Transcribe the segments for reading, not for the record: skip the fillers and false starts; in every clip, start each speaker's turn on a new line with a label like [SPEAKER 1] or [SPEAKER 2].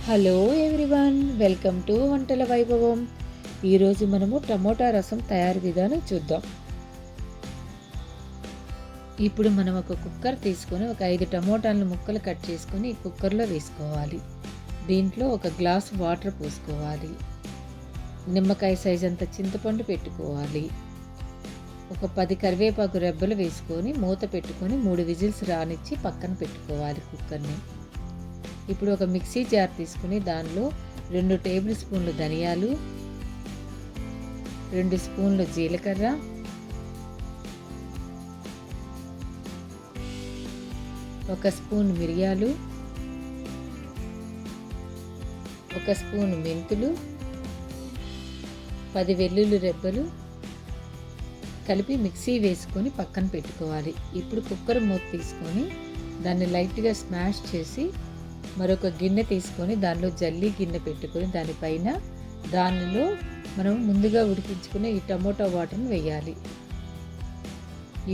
[SPEAKER 1] Hello everyone, welcome to వంటల వైభవం. ఈరోజు మనము టమోటా రసం తయారు విధానం చూద్దాం. ఇప్పుడు మనం ఒక కుక్కర్ తీసుకొని ఒక 5 టమోటాలను ముక్కలు కట్ చేసుకొని కుక్కర్లో వేసుకోవాలి. దీంట్లో ఒక గ్లాస్ వాటర్ పోసుకోవాలి. నిమ్మకాయ సైజ్ అంత చింతపండు పెట్టుకోవాలి. ఒక 10 కరివేపాకు రెబ్బలు వేసుకొని మూత పెట్టుకొని 3 విజిల్స్ రానిచ్చి పక్కన పెట్టుకోవాలి కుక్కర్ని. ఇప్పుడు ఒక మిక్సీ జార్ తీసుకుని దానిలో 2 టేబుల్ స్పూన్లు ధనియాలు, 2 స్పూన్లు జీలకర్ర, 1 స్పూన్ మిరియాలు, 1 స్పూన్ మెంతులు, 10 వెల్లుల్లి రెబ్బలు కలిపి మిక్సీ వేసుకొని పక్కన పెట్టుకోవాలి. ఇప్పుడు కుక్కర్ మూత తీసుకొని దాన్ని లైట్గా స్మాష్ చేసి మరొక గిన్నె తీసుకొని దానిలో జల్లీ గిన్నె పెట్టుకొని దానిలో మనం ముందుగా ఉడికించుకునే ఈ టమోటా వాటర్ని వేయాలి.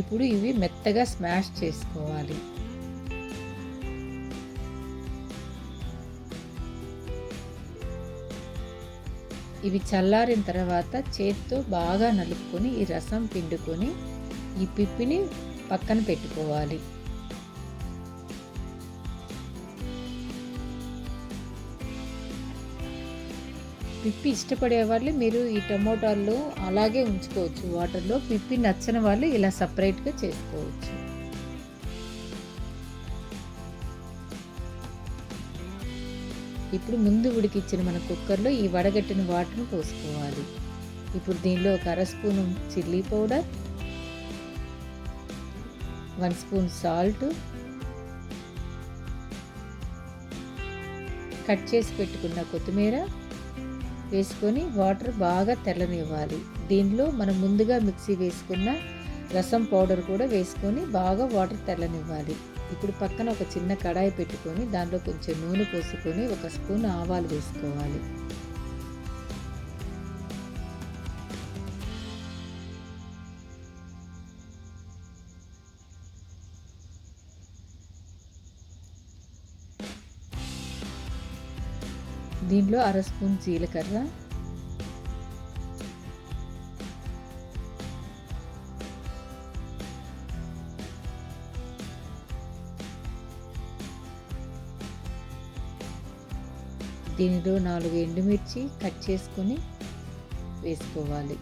[SPEAKER 1] ఇప్పుడు ఇవి మెత్తగా స్మాష్ చేసుకోవాలి. ఇవి చల్లారిన తర్వాత చేతితో బాగా నలుపుకొని ఈ రసం పిండుకొని ఈ పిప్పిని పక్కన పెట్టుకోవాలి. పిప్పి ఇష్టపడే వాళ్ళు మీరు ఈ టమోటాల్లో అలాగే ఉంచుకోవచ్చు వాటర్లో. పిప్పి నచ్చని వాళ్ళు ఇలా సపరేట్గా చేసుకోవచ్చు. ఇప్పుడు ముందు ఉడికిచ్చిన మన కుక్కర్లో ఈ వడగట్టిన వాటర్ని పోసుకోవాలి. ఇప్పుడు దీనిలో ఒక 1/2 spoon chilli powder, 1 spoon salt, cut చేసి పెట్టుకున్న కొత్తిమీర వేసుకొని వాటర్ బాగా తెల్లనివ్వాలి. దీనిలో మనం ముందుగా మిక్సీ వేసుకున్న రసం పౌడర్ కూడా వేసుకొని బాగా వాటర్ తెల్లనివ్వాలి. ఇప్పుడు పక్కన ఒక చిన్న కడాయి పెట్టుకొని దానిలో కొంచెం నూనె పోసుకొని 1 స్పూన్ ఆవాలు వేసుకోవాలి. దీనిలో 1/2 స్పూన్ జీలకర్ర, దీనిలో 4 ఎండుమిర్చి కట్ చేసుకొని వేసుకోవాలి.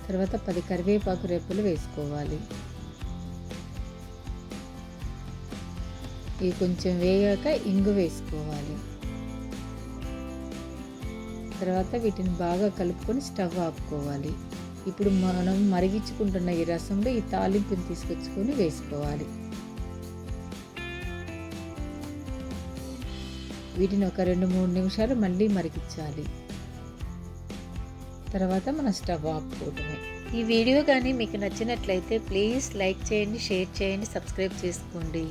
[SPEAKER 1] తర్వాత 10 కరివేపాకు రెబ్బలు వేసుకోవాలి. ఇవి కొంచెం వేగాక ఇంగు వేసుకోవాలి. తర్వాత వీటిని బాగా కలుపుకొని స్టవ్ ఆపుకోవాలి. ఇప్పుడు మనం మరిగించుకుంటున్న ఈ రసంలో ఈ తాలింపుని తీసుకొచ్చుకొని వేసుకోవాలి. వీటిని ఒక 2-3 నిమిషాలు మళ్ళీ మరిగించాలి. తర్వాత మనం స్టవ్ ఆపుకోవటమే. ఈ వీడియో కానీ మీకు నచ్చినట్లయితే ప్లీజ్ లైక్ చేయండి, షేర్ చేయండి, సబ్స్క్రైబ్ చేసుకోండి.